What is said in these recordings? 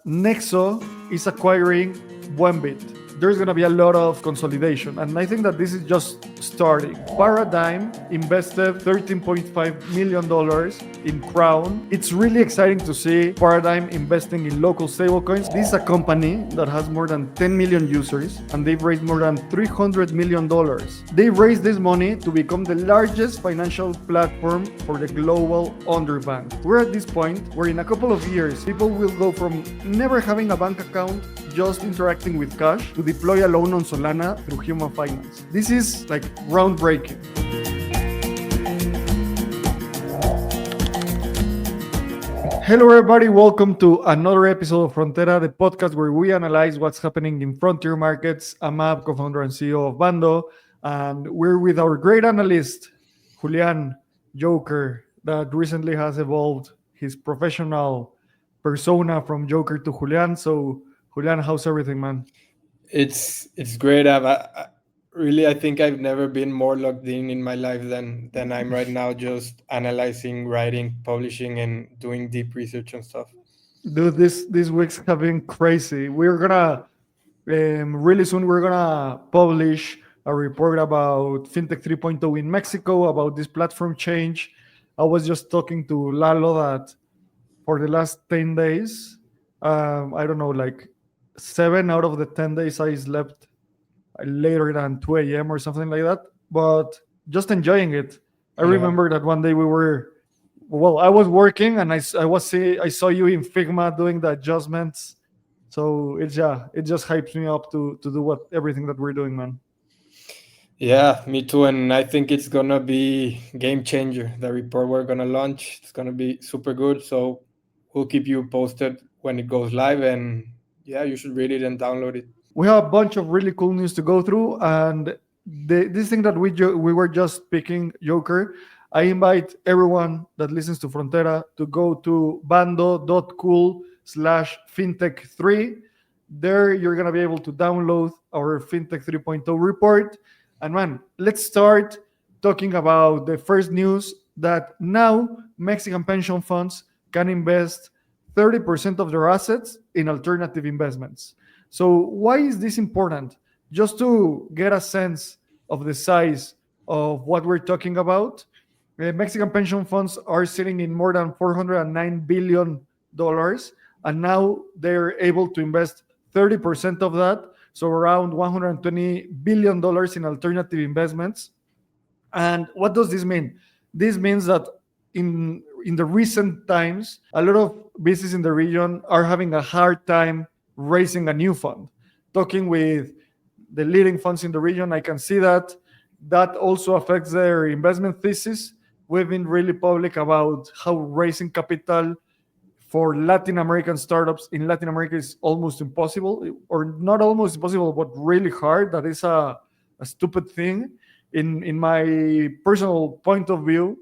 Nexo is acquiring Buenbit. There's going to be a lot of consolidation, and I think that this is just starting. Paradigm invested $13.5 million in Crown. It's really exciting to see Paradigm investing in local stablecoins. This is a company that has more than 10 million users, and they've raised more than $300 million. They raised this money to become the largest financial platform for the global underbanked. We're at this point where in a couple of years, people will go from never having a bank account, just interacting with cash, to deploy a loan on Solana through Huma Finance. This is like groundbreaking. Hello everybody, welcome to another episode of Frontera, the podcast where we analyze what's happening in frontier markets. I'm Aave, co-founder and CEO of Bando, and we're with our great analyst, Julian Joker, that recently has evolved his professional persona from Joker to Julian. So Julian, how's everything, man? It's great. I think I've never been more logged in my life than I'm right now, just analyzing, writing, publishing, and doing deep research and stuff. Dude, these weeks have been crazy. We're gonna really soon we're gonna publish a report about Fintech 3.0 in Mexico, about this platform change. I was just talking to Lalo that for the last 10 days, I don't know, like 7 out of the 10 days I slept later than 2 a.m. or something like that, but just enjoying it. I remember that one day I was working and I saw you in Figma doing the adjustments. So it just hypes me up to do everything that we're doing, man. Yeah, me too. And I think it's gonna be game changer. The report we're gonna launch, it's gonna be super good. So we'll keep you posted when it goes live, and yeah, you should read it and download it. We have a bunch of really cool news to go through, and this thing that we were just picking, Joker. I invite everyone that listens to Frontera to go to bando.cool/fintech3. There, you're gonna be able to download our Fintech 3.0 report. And man, let's start talking about the first news that now Mexican pension funds can invest 30% of their assets in alternative investments. So why is this important? Just to get a sense of the size of what we're talking about, Mexican pension funds are sitting in more than $409 billion, and now they're able to invest 30% of that, so around $120 billion in alternative investments. And what does this mean? This means that in the recent times, a lot of businesses in the region are having a hard time raising a new fund. Talking with the leading funds in the region, I can see that also affects their investment thesis. We've been really public about how raising capital for Latin American startups in Latin America is almost impossible, or not almost impossible, but really hard. That is a stupid thing. In my personal point of view,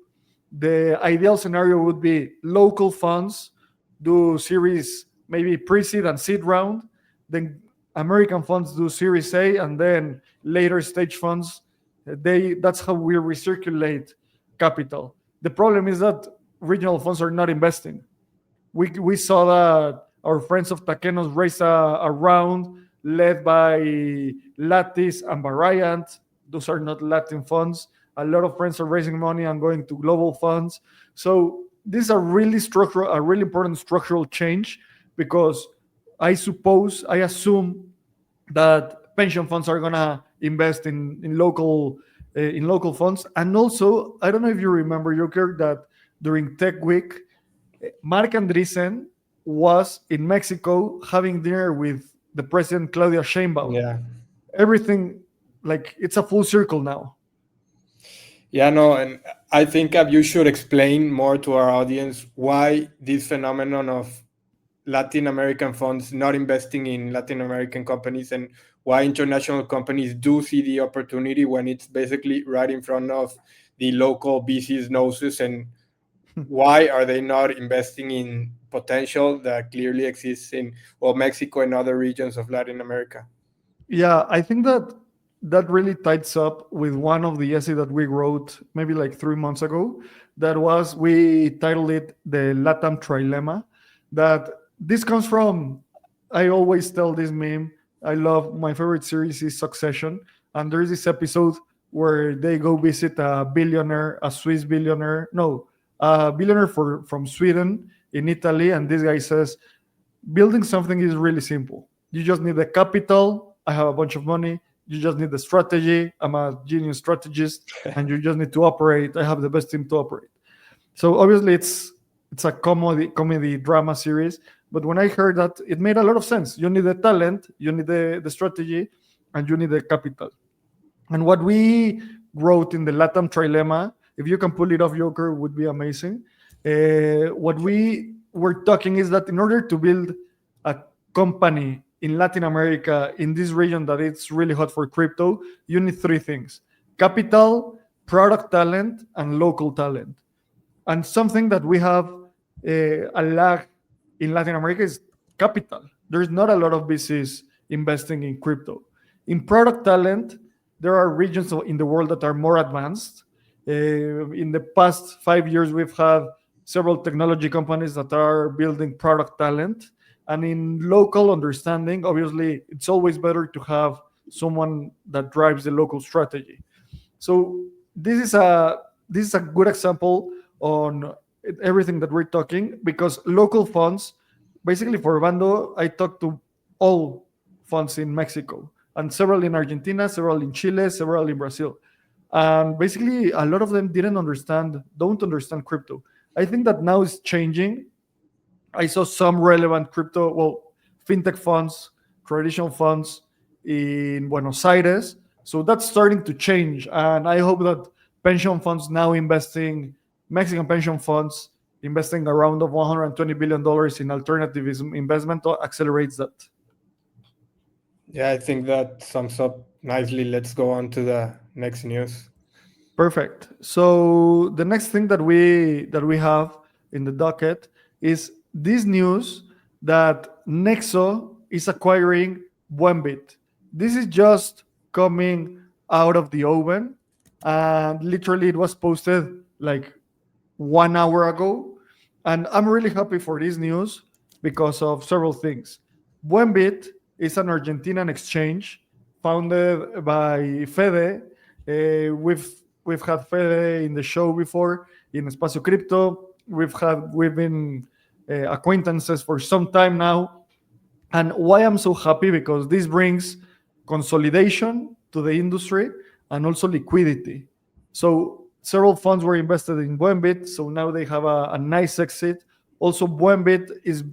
the ideal scenario would be local funds do series, maybe pre-seed and seed round, then American funds do series A, and then later stage funds, that's how we recirculate capital. The problem is that regional funds are not investing. We saw that our friends of Takenos raised a round led by Lattice and Variant. Those are not Latin funds. A lot of friends are raising money and going to global funds. So this is a really important structural change, because I assume that pension funds are gonna invest in local funds. And also, I don't know if you remember, Joker, that during Tech Week, Mark Andreessen was in Mexico having dinner with the president Claudia Sheinbaum. Yeah. Everything, like, it's a full circle now. Yeah, no, and I think you should explain more to our audience why this phenomenon of Latin American funds not investing in Latin American companies, and why international companies do see the opportunity when it's basically right in front of the local VCs' noses, and why are they not investing in potential that clearly exists in Mexico and other regions of Latin America? Yeah, I think that really ties up with one of the essay that we wrote maybe like 3 months ago. We titled it the LatAm trilemma. That this comes from I always tell this meme. I love my favorite series is Succession, and there's this episode where they go visit a billionaire, a Swiss billionaire, no, a billionaire from Sweden in Italy, and this guy says, building something is really simple. You just need the capital. I have a bunch of money. You just need the strategy. I'm a genius strategist, and you just need to operate. I have the best team to operate. So obviously, it's a comedy drama series. But when I heard that, it made a lot of sense. You need the talent, you need the strategy, and you need the capital. And what we wrote in the LatAm trilemma, if you can pull it off, Joker, would be amazing. What we were talking is that in order to build a company in Latin America, in this region that it's really hot for crypto, you need three things: capital, product talent, and local talent. And something that we have a lag in Latin America is capital. There's not a lot of VCs investing in crypto. In product talent, there are regions in the world that are more advanced. In the past 5 years, we've had several technology companies that are building product talent. And in local understanding, obviously, it's always better to have someone that drives the local strategy. So this is a good example on everything that we're talking, because local funds, basically for Bando, I talked to all funds in Mexico and several in Argentina, several in Chile, several in Brazil. And basically, a lot of them don't understand crypto. I think that now is changing. I saw some relevant crypto, well, fintech funds, traditional funds in Buenos Aires. So that's starting to change. And I hope that pension funds now investing, Mexican pension funds investing around of $120 billion in alternative investment accelerates that. Yeah, I think that sums up nicely. Let's go on to the next news. Perfect. So the next thing that we have in the docket is this news that Nexo is acquiring Buenbit. This is just coming out of the oven, and literally it was posted like 1 hour ago. And I'm really happy for this news because of several things. Buenbit is an Argentinian exchange founded by Fede. We've had Fede in the show before in Espacio Crypto. We've been acquaintances for some time now. And why I'm so happy, because this brings consolidation to the industry and also liquidity. So several funds were invested in Buenbit, so now they have a nice exit. Also, Buenbit is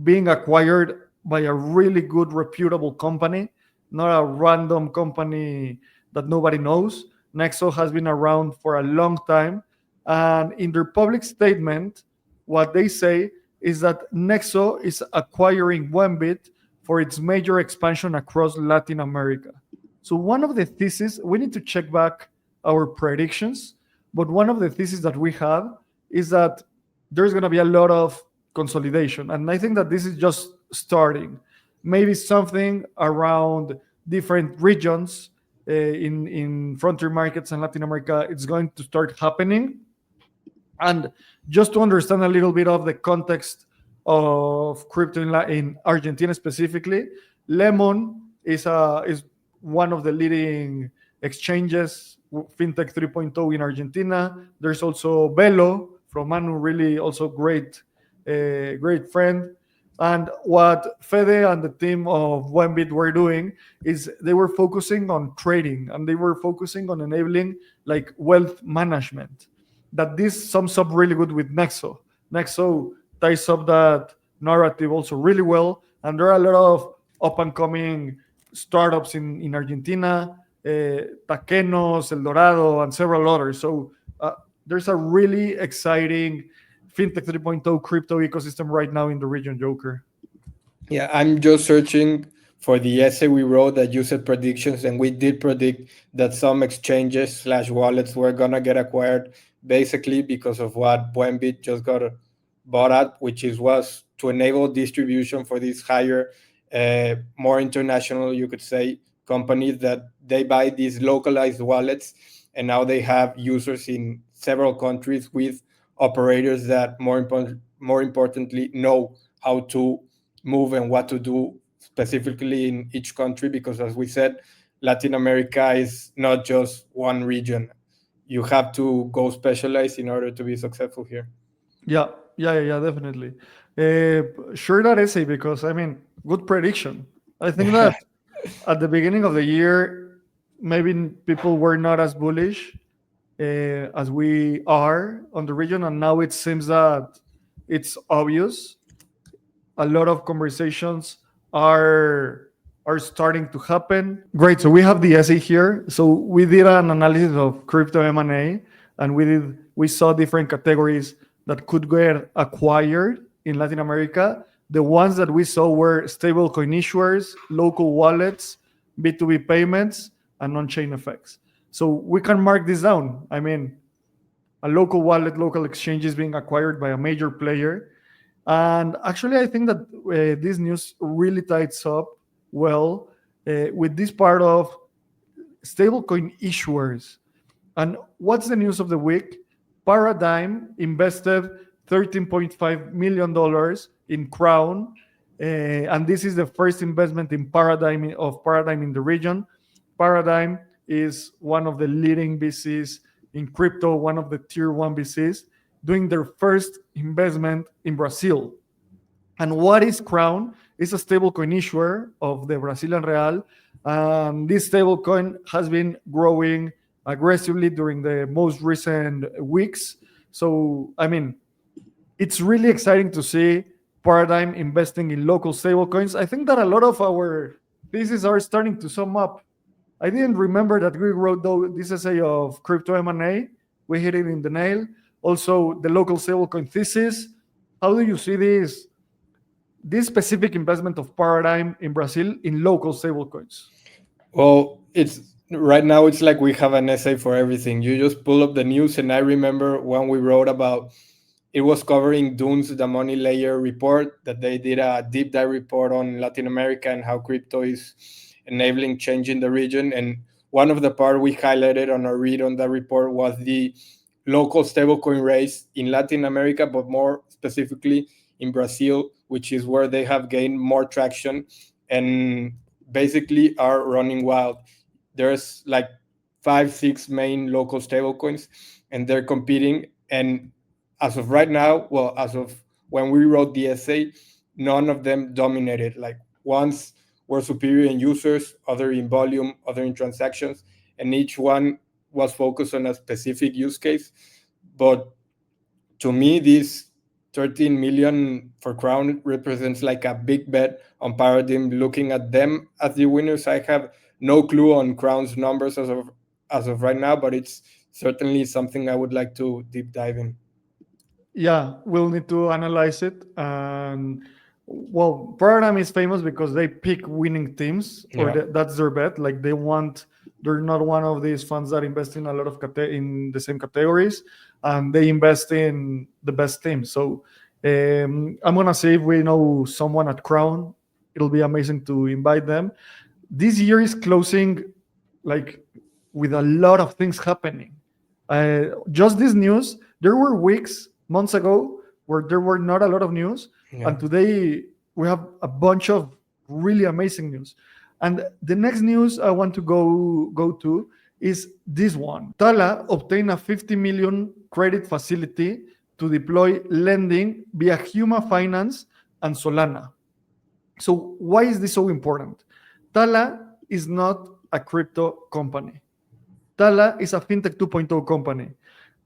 being acquired by a really good, reputable company, not a random company that nobody knows. Nexo has been around for a long time. And in their public statement, what they say is that Nexo is acquiring Wimbit for its major expansion across Latin America. So one of the theses, we need to check back our predictions, but one of the theses that we have is that there's going to be a lot of consolidation. And I think that this is just starting. Maybe something around different regions in frontier markets in Latin America, it's going to start happening. And just to understand a little bit of the context of crypto in Argentina specifically, Lemon is one of the leading exchanges, Fintech 3.0 in Argentina. There's also Velo from Manu, really also great friend. And what Fede and the team of Wimbit were doing is they were focusing on trading, and they were focusing on enabling like wealth management. That this sums up really good with Nexo. Nexo ties up that narrative also really well. And there are a lot of up and coming startups in Argentina, Taquenos, El Dorado, and several others. So there's a really exciting Fintech 3.0 crypto ecosystem right now in the region, Joker. Yeah, I'm just searching for the essay we wrote that you said predictions, and we did predict that some exchanges / wallets were gonna get acquired, basically because of what Buenbit just got bought at, which was to enable distribution for these higher, more international, you could say, companies that they buy these localized wallets, and now they have users in several countries with operators that more importantly know how to move and what to do specifically in each country, because as we said, Latin America is not just one region. You have to go specialized in order to be successful here. Yeah, yeah, definitely. Sure that essay because I mean, good prediction. I think that at the beginning of the year, maybe people were not as bullish as we are on the region, and now it seems that it's obvious. A lot of conversations are starting to happen. Great. So we have the essay here. So we did an analysis of crypto M&A, and we saw different categories that could get acquired in Latin America. The ones that we saw were stablecoin issuers, local wallets, B2B payments, and on-chain effects. So we can mark this down. I mean, a local wallet, local exchange is being acquired by a major player. And actually, I think that this news really ties up well with this part of stablecoin issuers. And what's the news of the week? Paradigm invested $13.5 million in Crown. And this is the first investment in Paradigm in the region. Paradigm is one of the leading VCs in crypto, one of the tier one VCs, doing their first investment in Brazil. And what is Crown? It's a stablecoin issuer of the Brazilian real. This stablecoin has been growing aggressively during the most recent weeks. So, I mean, it's really exciting to see Paradigm investing in local stablecoins. I think that a lot of our theses are starting to sum up. I didn't remember that we wrote this essay of crypto M&A. We hit it in the nail. Also, the local stablecoin thesis. How do you see this specific investment of Paradigm in Brazil in local stablecoins? Well, it's right now it's like we have an essay for everything. You just pull up the news, and I remember when we wrote about it was covering Dune's The Money Layer report, that they did a deep dive report on Latin America and how crypto is enabling change in the region. And one of the part we highlighted on our read on that report was the local stablecoin race in Latin America, but more specifically in Brazil, which is where they have gained more traction and basically are running wild. There's like 5-6 main local stablecoins, and they're competing. And as of right now, well, as of when we wrote the essay, none of them dominated. Like, ones were superior in users, other in volume, other in transactions, and each one was focused on a specific use case. But to me, this 13 million for Crown represents like a big bet on Paradigm. Looking at them as the winners, I have no clue on Crown's numbers as of right now, but it's certainly something I would like to deep dive in. Yeah, we'll need to analyze it. And well, Paradigm is famous because they pick winning teams, or that's their bet. Like they're not one of these funds that invest in a lot of in the same categories, and they invest in the best teams. So I'm gonna see if we know someone at Crown. It'll be amazing to invite them. This year is closing like with a lot of things happening. Just this news, there were weeks, months ago, where there were not a lot of news, and today we have a bunch of really amazing news. And the next news I want to go to is this one. Tala obtained a 50 million credit facility to deploy lending via Huma Finance and Solana. So why is this so important? Tala is not a crypto company. Tala is a Fintech 2.0 company.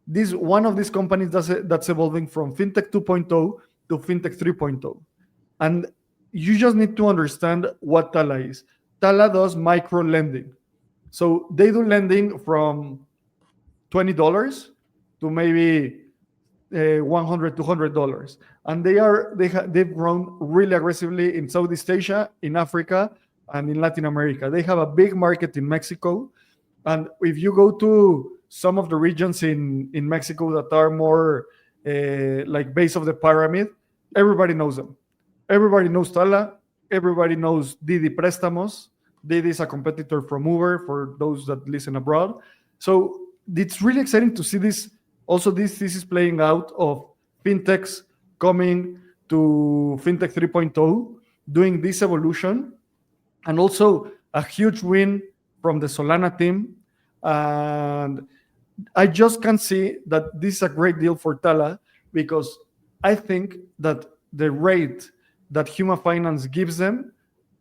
This one of these companies that's evolving from Fintech 2.0 to Fintech 3.0. And you just need to understand what Tala is. Tala does micro lending. So they do lending from $20 to maybe $100, $200. And they've grown really aggressively in Southeast Asia, in Africa, and in Latin America. They have a big market in Mexico. And if you go to some of the regions in Mexico that are more like base of the pyramid, everybody knows them. Everybody knows Tala. Everybody knows Didi Préstamos. Didi is a competitor from Uber for those that listen abroad. So it's really exciting to see this. Also, this is playing out of fintechs coming to Fintech 3.0. doing this evolution, and also a huge win from the Solana team. And I just can see that this is a great deal for Tala, because I think that the rate that Huma Finance gives them,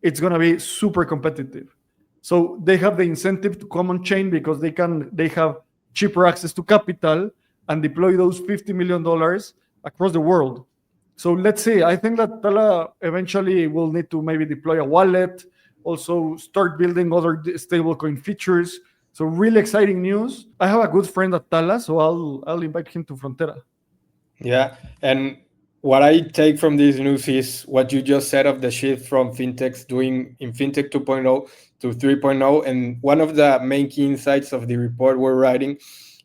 it's going to be super competitive. So they have the incentive to come on chain because they have cheaper access to capital and deploy those $50 million across the world. So let's see. I think that Tala eventually will need to maybe deploy a wallet, also start building other stablecoin features. So really exciting news. I have a good friend at Tala, so I'll invite him to Frontera. Yeah, and what I take from this news is what you just said of the shift from fintechs doing in fintech 2.0 to 3.0. And one of the main key insights of the report we're writing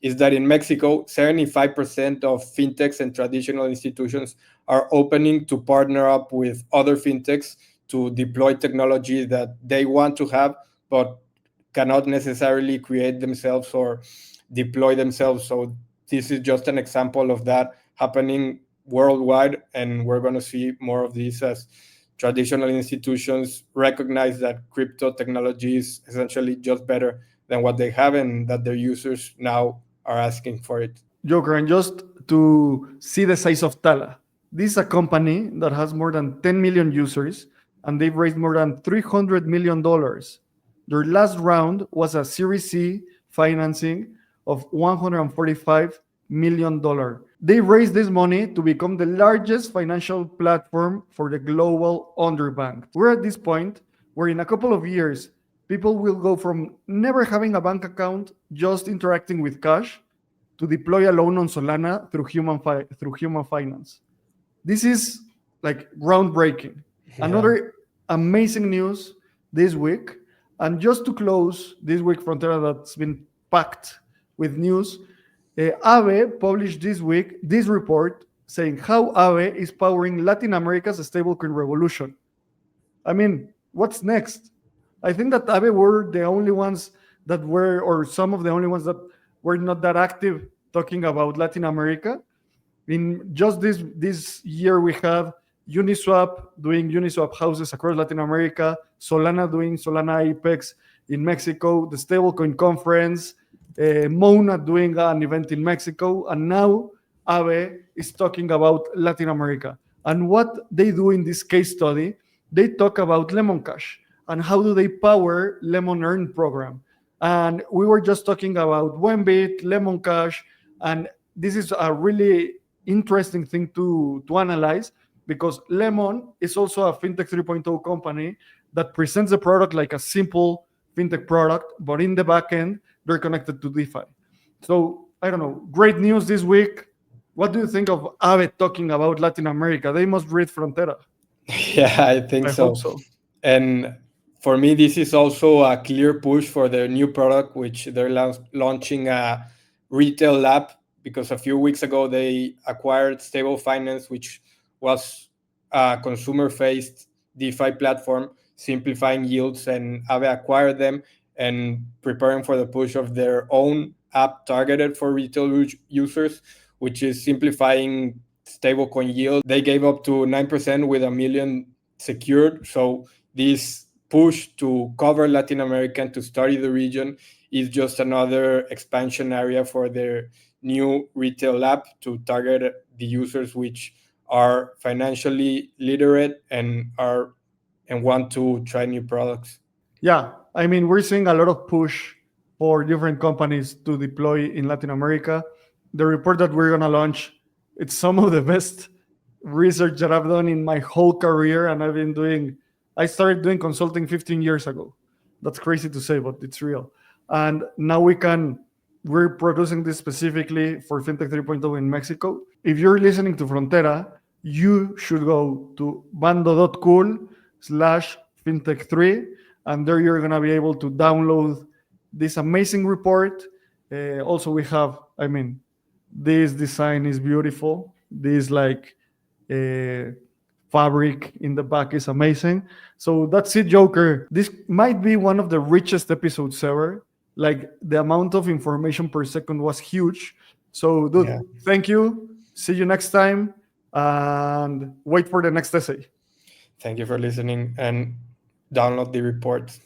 is that in Mexico, 75% of fintechs and traditional institutions are opening to partner up with other fintechs to deploy technology that they want to have, but cannot necessarily create themselves or deploy themselves. So this is just an example of that happening worldwide, and we're going to see more of this as traditional institutions recognize that crypto technology is essentially just better than what they have, and that their users now are asking for it. Joker, and just to see the size of Tala, this is a company that has more than 10 million users, and they've raised more than $300 million. Their last round was a Series C financing of $145 million. They raised this money to become the largest financial platform for the global underbanked. We're at this point where in a couple of years, people will go from never having a bank account, just interacting with cash, to deploy a loan on Solana through Huma Finance. This is like groundbreaking. Yeah. Another amazing news this week, and just to close this week, Frontera that's been packed with news. Aave published this week this report saying how Aave is powering Latin America's stablecoin revolution. I mean, what's next? I think that Aave were the only ones that were, or some of the only ones that were not that active talking about Latin America. In just this year, we have Uniswap doing Uniswap houses across Latin America, Solana doing Solana Apex in Mexico, the Stablecoin Conference, Mona doing an event in Mexico, and now Aave is talking about Latin America. And what they do in this case study, they talk about Lemon Cash and how do they power Lemon Earn program. And we were just talking about Buenbit, Lemon Cash, and this is a really interesting thing to analyze, because Lemon is also a Fintech 3.0 company that presents the product like a simple Fintech product, but in the back end, they're connected to DeFi. So, I don't know, great news this week. What do you think of Aave talking about Latin America? They must read Frontera. Yeah, I think I so. hope so. And for me, this is also a clear push for their new product, which they're launching a retail lab, because a few weeks ago they acquired Stable Finance, which was a consumer-faced DeFi platform, simplifying yields, and Aave acquired them and preparing for the push of their own app targeted for retail users, which is simplifying stablecoin yield. They gave up to 9% with $1 million secured. So this push to cover Latin America and to study the region is just another expansion area for their new retail app to target the users which are financially literate and want to try new products. Yeah, I mean, we're seeing a lot of push for different companies to deploy in Latin America. The report that we're gonna launch, it's some of the best research that I've done in my whole career, and I started doing consulting 15 years ago. That's crazy to say, but it's real. And now we're producing this specifically for Fintech 3.0 in Mexico. If you're listening to Frontera, you should go to bando.cool/fintech3, and there you're gonna be able to download this amazing report. Also, we have, I mean, this design is beautiful. This fabric in the back is amazing. So that's it, Joker. This might be one of the richest episodes ever. Like, the amount of information per second was huge. So, dude, Thank you. See you next time, and wait for the next essay. Thank you for listening and download the report.